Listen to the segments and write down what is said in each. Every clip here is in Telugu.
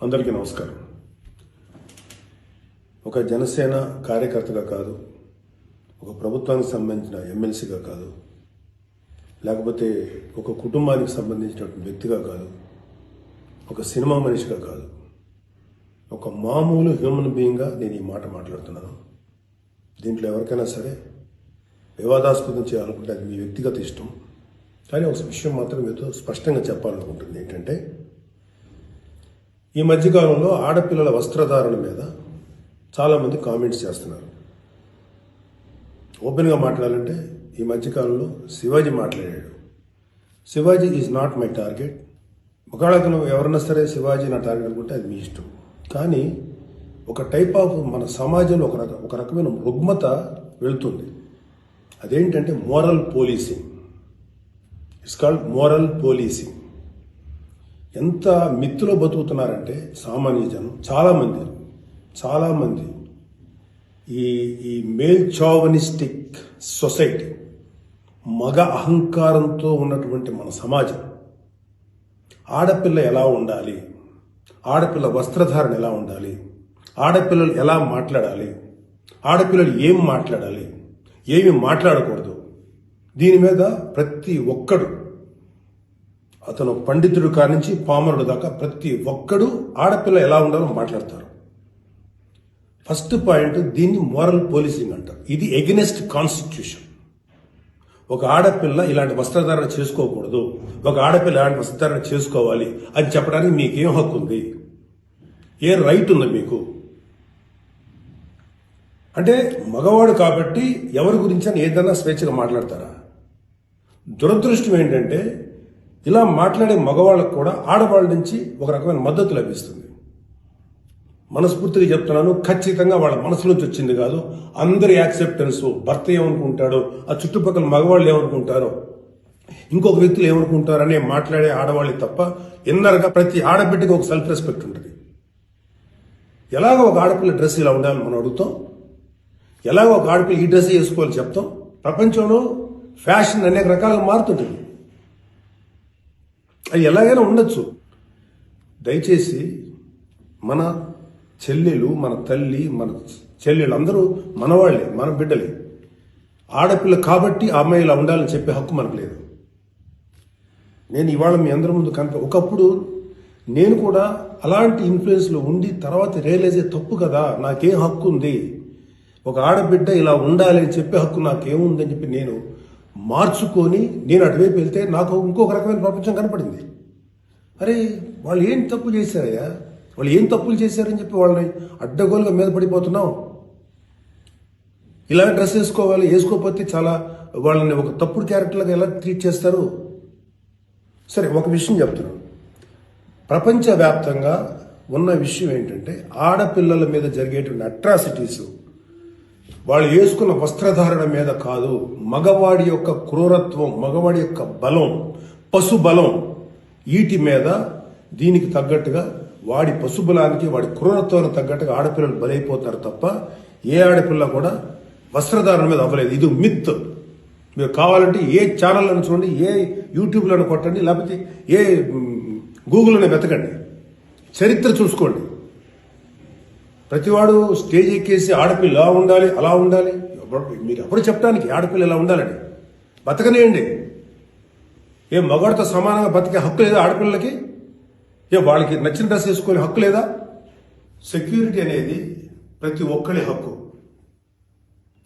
అందరికీ నమస్కారం. ఒక జనసేన కార్యకర్తగా కాదు, ఒక ప్రభుత్వానికి సంబంధించిన ఎమ్మెల్సీగా కాదు, లేకపోతే ఒక కుటుంబానికి సంబంధించినటువంటి వ్యక్తిగా కాదు, ఒక సినిమా మనిషిగా కాదు, ఒక మామూలు హ్యూమన్ బీయింగ్గా నేను ఈ మాట మాట్లాడుతున్నాను. దీంట్లో ఎవరికైనా సరే వివాదాస్పదం చేయాలనుకుంటే అది మీ వ్యక్తిగత ఇష్టం. కానీ ఒక విషయం మాత్రం మీతో స్పష్టంగా చెప్పాలనుకుంటుంది ఏంటంటే, ఈ మధ్యకాలంలో ఆడపిల్లల వస్త్రధారణ మీద చాలామంది కామెంట్స్ చేస్తున్నారు. ఓపెన్గా మాట్లాడాలంటే ఈ మధ్యకాలంలో శివాజీ మాట్లాడాడు. Shivaji is not my target. ఒకవేళ అతను ఎవరన్నా సరే శివాజీ నా టార్గెట్ అనుకుంటే అది మీ ఇష్టం. కానీ ఒక టైప్ ఆఫ్ మన సమాజంలో ఒక రకమైన రుగ్మత వెళుతుంది. అదేంటంటే moral policing. It's called moral policing. ఎంత మిత్తులో బతుకుతున్నారంటే సామాన్య జనం చాలామంది ఈ మేల్ చావనిస్టిక్ సొసైటీ, మగ అహంకారంతో ఉన్నటువంటి మన సమాజం, ఆడపిల్ల ఎలా ఉండాలి, ఆడపిల్ల వస్త్రధారణ ఎలా ఉండాలి, ఆడపిల్లలు ఎలా మాట్లాడాలి, ఆడపిల్లలు ఏం మాట్లాడాలి, ఏమి మాట్లాడకూడదు, దీని మీద ప్రతి ఒక్కడు, అతను పండితుడు కానించి పామరుడు దాకా ప్రతి ఒక్కడు ఆడపిల్ల ఎలా ఉండాలో మాట్లాడతారు. ఫస్ట్ పాయింట్, దీన్ని మోరల్ పోలీసింగ్ అంటారు. ఇది ఎగెనెస్ట్ కాన్స్టిట్యూషన్. ఒక ఆడపిల్ల ఇలాంటి వస్త్రధారణ చేసుకోకూడదు, ఒక ఆడపిల్ల ఇలాంటి వస్త్రధారణ చేసుకోవాలి అని చెప్పడానికి మీకేం హక్కు ఉంది? ఏ రైట్ ఉంది మీకు? అంటే మగవాడు కాబట్టి ఎవరి గురించి అని ఏదైనా స్వేచ్ఛగా మాట్లాడతారా? దురదృష్టం ఏంటంటే ఇలా మాట్లాడే మగవాళ్ళకు కూడా ఆడవాళ్ళ నుంచి ఒక రకమైన మద్దతు లభిస్తుంది. మనస్ఫూర్తిగా చెప్తున్నాను, ఖచ్చితంగా వాళ్ళ మనసులోంచి వచ్చింది కాదు. అందరి యాక్సెప్టెన్స్, భర్త ఏమనుకుంటాడో, ఆ చుట్టుపక్కల మగవాళ్ళు ఏమనుకుంటారో, ఇంకొక వ్యక్తులు ఏమనుకుంటారో అనే మాట్లాడే ఆడవాళ్ళే తప్ప ఇన్నర్గా ప్రతి ఆడబిడ్డకి ఒక సెల్ఫ్ రెస్పెక్ట్ ఉంటుంది. ఎలాగో ఒక ఆడపిల్ల డ్రెస్ ఇలా ఉండాలని మనం అడుగుతాం, ఎలాగో ఒక ఆడపిల్ల ఈ డ్రెస్ వేసుకోవాలి చెప్తాం. ప్రపంచంలో ఫ్యాషన్ అనేక రకాలుగా మారుతుంటుంది. అది ఎలాగైనా ఉండొచ్చు. దయచేసి మన చెల్లెలు, మన తల్లి, మన చెల్లెలు అందరూ మనవాళ్లే, మన బిడ్డలే. ఆడపిల్ల కాబట్టి ఆ అమ్మాయి ఇలా ఉండాలని చెప్పే హక్కు మనకు లేదు. నేను ఇవాళ మీ అందరి ముందు ఒకప్పుడు నేను కూడా అలాంటి ఇన్ఫ్లుయెన్స్లో ఉండి తర్వాత రియలైజ్ అయ్యే తప్పు కదా, నాకేం హక్కు ఉంది, ఒక ఆడబిడ్డ ఇలా ఉండాలి అని చెప్పే హక్కు నాకేముందని చెప్పి నేను మార్చుకొని నేను అటువైపు వెళ్తే నాకు ఇంకొక రకమైన ప్రపంచం కనపడింది. అరే వాళ్ళు ఏం తప్పు చేశారయ్యా, వాళ్ళు ఏం తప్పులు చేశారని చెప్పి వాళ్ళని అడ్డగోలుగా మీద పడిపోతున్నాం. ఇలా డ్రెస్ వేసుకోవాలి, వేసుకోకపోతే చాలా వాళ్ళని ఒక తప్పుడు క్యారెక్టర్లుగా ఎలా ట్రీట్ చేస్తారు? సరే, ఒక విషయం చెప్తున్నాను. ప్రపంచవ్యాప్తంగా ఉన్న విషయం ఏంటంటే ఆడపిల్లల మీద జరిగేటువంటి అట్రాసిటీస్ వాళ్ళు వేసుకున్న వస్త్రధారణ మీద కాదు, మగవాడి యొక్క క్రూరత్వం, మగవాడి యొక్క బలం, పశు బలం, వీటి మీద దీనికి తగ్గట్టుగా వాడి పశుబలానికి, వాడి క్రూరత్వానికి తగ్గట్టుగా ఆడపిల్లలు బలైపోతారు తప్ప ఏ ఆడపిల్ల కూడా వస్త్రధారణ మీద అవ్వలేదు. ఇది మిత్. మీరు కావాలంటే ఏ ఛానల్లను చూడండి, ఏ యూట్యూబ్లను కొట్టండి, లేకపోతే ఏ గూగుల్లోనే వెతకండి, చరిత్ర చూసుకోండి. ప్రతివాడు స్టేజ్ ఎక్కేసి ఆడపిల్ల ఇలా ఉండాలి, అలా ఉండాలి, మీరు ఎప్పుడు చెప్పడానికి ఆడపిల్ల ఇలా ఉండాలని? బతకనేయండి. ఏ మగవాడితో సమానంగా బతికే హక్కు లేదా ఆడపిల్లలకి? వాళ్ళకి నచ్చిన డ్రెస్ వేసుకునే హక్కు లేదా? సెక్యూరిటీ అనేది ప్రతి ఒక్కరి హక్కు,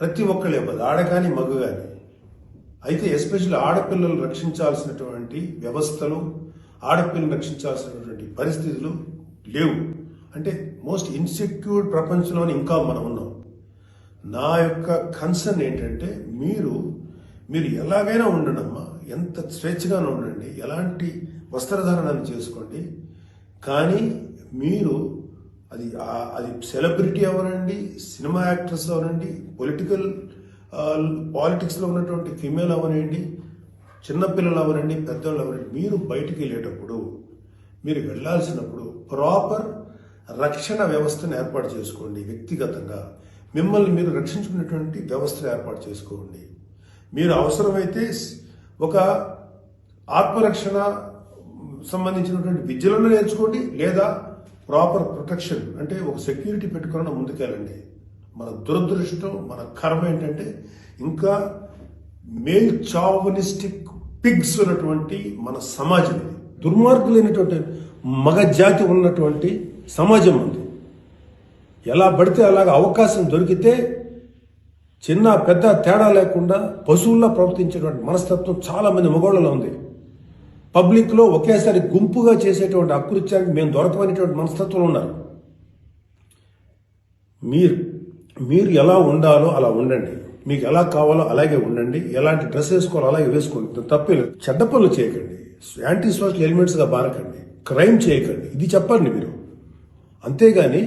ప్రతి ఒక్కరి ఇవ్వదు, ఆడ కానీ మగ కానీ. అయితే ఎస్పెషల్లీ ఆడపిల్లలు రక్షించాల్సినటువంటి వ్యవస్థలు, ఆడపిల్లలు రక్షించాల్సినటువంటి పరిస్థితులు లేవు. అంటే మోస్ట్ ఇన్సెక్యూర్డ్ ప్రపంచంలోనే ఇంకా మనం ఉన్నాం. నా యొక్క కన్సర్న్ ఏంటంటే మీరు ఎలాగైనా ఉండడమ్మా, ఎంత స్వేచ్ఛగానే ఉండండి, ఎలాంటి వస్త్రధారణను చేసుకోండి. కానీ మీరు అది సెలబ్రిటీ అవనండి, సినిమా యాక్ట్రెస్ అవనండి, పాలిటిక్స్లో ఉన్నటువంటి ఫిమేల్ అవనండి, చిన్నపిల్లలు అవనండి, పెద్దవాళ్ళు అవనండి, మీరు బయటికి వెళ్ళేటప్పుడు, మీరు వెళ్లాల్సినప్పుడు ప్రాపర్ రక్షణ వ్యవస్థను ఏర్పాటు చేసుకోండి. వ్యక్తిగతంగా మిమ్మల్ని మీరు రక్షించుకునేటువంటి వ్యవస్థను ఏర్పాటు చేసుకోండి. మీరు అవసరమైతే ఒక ఆత్మరక్షణ సంబంధించినటువంటి విద్యలను నేర్చుకోండి, లేదా ప్రాపర్ ప్రొటెక్షన్ అంటే ఒక సెక్యూరిటీ పెట్టుకున్న ముందుకెళ్ళండి. మన దురదృష్టం, మన కర్మ ఏంటంటే ఇంకా మేల్ చావనిస్టిక్ పిగ్స్ ఉన్నటువంటి మన సమాజం ఇది. దుర్మార్గులైనటువంటి మగ జాతి ఉన్నటువంటి సమాజం ఉంది. ఎలా పడితే అలాగ అవకాశం దొరికితే చిన్న పెద్ద తేడా లేకుండా పశువుల్లో ప్రవర్తించేటువంటి మనస్తత్వం చాలా మంది మగవాళ్ళలో ఉంది. పబ్లిక్లో ఒకేసారి గుంపుగా చేసేటువంటి అకృత్యానికి మేము దొరకమనేటువంటి మనస్తత్వంలో ఉన్నారు. మీరు ఎలా ఉండాలో అలా ఉండండి, మీకు ఎలా కావాలో అలాగే ఉండండి, ఎలాంటి డ్రెస్ వేసుకోవాలో అలాగే వేసుకోండి, తప్పలేదు. చెడ్డ పనులు చేయకండి, యాంటీ సోషల్ ఎలిమెంట్స్గా బారకండి, క్రైమ్ చేయకండి, ఇది చెప్పండి మీరు. అంతేగాని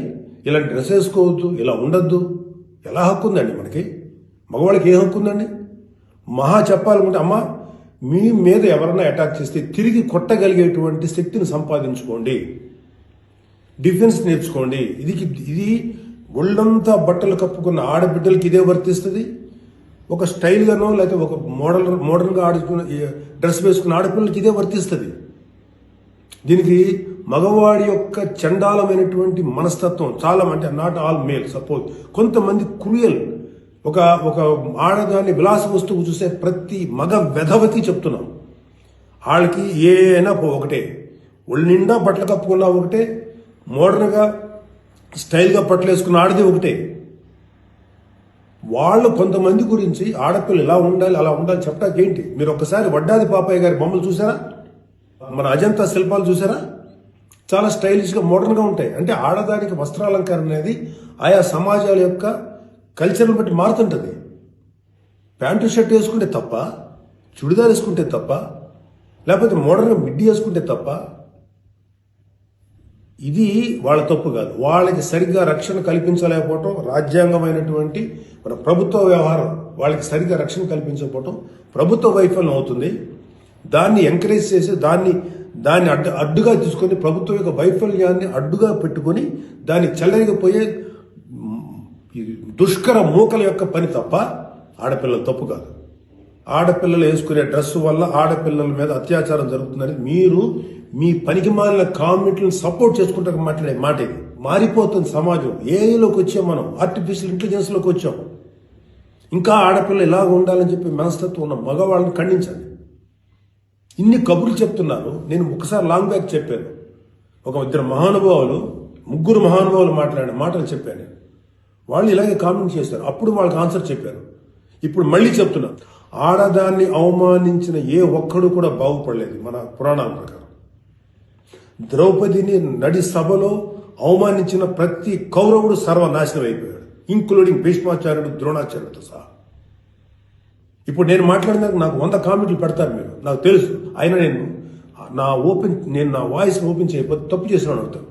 ఇలాంటి డ్రెస్ వేసుకోవద్దు, ఇలా ఉండొద్దు, ఎలా హక్కు ఉందండి మనకి? మగవాళ్ళకి ఏ హక్కు ఉందండి? మహా చెప్పాలనుకుంటే అమ్మ మీ మీద ఎవరన్నా అటాక్ చేస్తే తిరిగి కొట్టగలిగేటువంటి శక్తిని సంపాదించుకోండి, డిఫెన్స్ నేర్చుకోండి. ఇది ఒళ్ళంతా బట్టలు కప్పుకున్న ఆడబిడ్డలకి ఇదే వర్తిస్తుంది. ఒక స్టైల్గానో లేకపోతే ఒక మోడర్న్గా ఆడుకున్న డ్రెస్ వేసుకున్న ఆడపిల్లలకి ఇదే వర్తిస్తుంది. దీనికి మగవాడి యొక్క చండాలమైనటువంటి మనస్తత్వం చాలా, అంటే నాట్ ఆల్ మేల్, సపోజ్ కొంతమంది క్రూయల్, ఒక ఆడదాన్ని విలాస వస్తువు చూసే ప్రతి మగ వెధవతి చెప్తున్నాం, వాళ్ళకి ఏనా ఒకటే, ఒళ్ళు నిండా బట్టలు కప్పుకున్నా ఒకటే, మోడర్న్గా స్టైల్గా బట్టలు వేసుకున్న ఆడది ఒకటే. వాళ్ళు కొంతమంది గురించి ఆడపిల్లలు ఇలా ఉండాలి అలా ఉండాలి చెప్పడానికి ఏంటి? మీరు ఒక్కసారి వడ్డాది పాపయ్య గారి బొమ్మలు చూసారా? మన అజంతా శిల్పాలు చూసారా? చాలా స్టైలిష్గా మోడర్న్గా ఉంటాయి. అంటే ఆడదానికి వస్త్రాలంకరణ అనేది ఆయా సమాజాల యొక్క కల్చర్ని బట్టి మారుతుంటుంది. ప్యాంటు షర్ట్ వేసుకుంటే తప్ప, చుడిదార్ వేసుకుంటే తప్ప, లేకపోతే మోడర్న్గా మిడ్డీ వేసుకుంటే తప్ప, ఇది వాళ్ళ తప్పు కాదు. వాళ్ళకి సరిగ్గా రక్షణ కల్పించలేకపోవటం, రాజ్యాంగమైనటువంటి మన ప్రభుత్వ వ్యవహారం వాళ్ళకి సరిగ్గా రక్షణ కల్పించకపోవటం ప్రభుత్వ వైఫల్యం అవుతుంది. దాన్ని ఎంకరేజ్ చేసి దాన్ని అడ్డుగా తీసుకొని ప్రభుత్వం యొక్క వైఫల్యాన్ని అడ్డుగా పెట్టుకొని దాన్ని చెల్లరిగిపోయే దుష్కర మూకల యొక్క పని తప్ప ఆడపిల్లల తప్పు కాదు. ఆడపిల్లలు వేసుకునే డ్రెస్సు వల్ల ఆడపిల్లల మీద అత్యాచారం జరుగుతుందని మీరు మీ పనికి మాలిన కామెంట్లను సపోర్ట్ చేసుకుంటూ మాట్లాడే మాట ఇది. మారిపోతుంది సమాజం. ఏఐలోకి వచ్చాం మనం, ఆర్టిఫిషియల్ ఇంటెలిజెన్స్లోకి వచ్చాం. ఇంకా ఆడపిల్ల ఇలాగ ఉండాలని చెప్పి మనస్తత్వం ఉన్న మగవాళ్ళని ఖండించండి. ఇన్ని కబుర్లు చెప్తున్నారు. నేను ఒకసారి లాంగ్ బ్యాక్ చెప్పాను, ముగ్గురు మహానుభావులు మాట్లాడిన మాటలు చెప్పాను. వాళ్ళు ఇలాగే కామెంట్ చేశారు. అప్పుడు వాళ్ళకి ఆన్సర్ చెప్పారు. ఇప్పుడు మళ్ళీ చెప్తున్నా, ఆడదాన్ని అవమానించిన ఏ ఒక్కడు కూడా బాగుపడలేదు. మన పురాణాల ప్రకారం ద్రౌపదిని నడి సభలో అవమానించిన ప్రతి కౌరవుడు సర్వనాశనం అయిపోయాడు, ఇంక్లూడింగ్ భీష్మాచార్యుడు, ద్రోణాచార్యుడితో సహా. ఇప్పుడు నేను మాట్లాడినాక నాకు 100 కామెంట్లు పెడతారు మీరు, నాకు తెలుసు. అయినా నేను నా వాయిస్ ఓపెన్ చేయకపోతే తప్పు చేసినాను అవుతాను.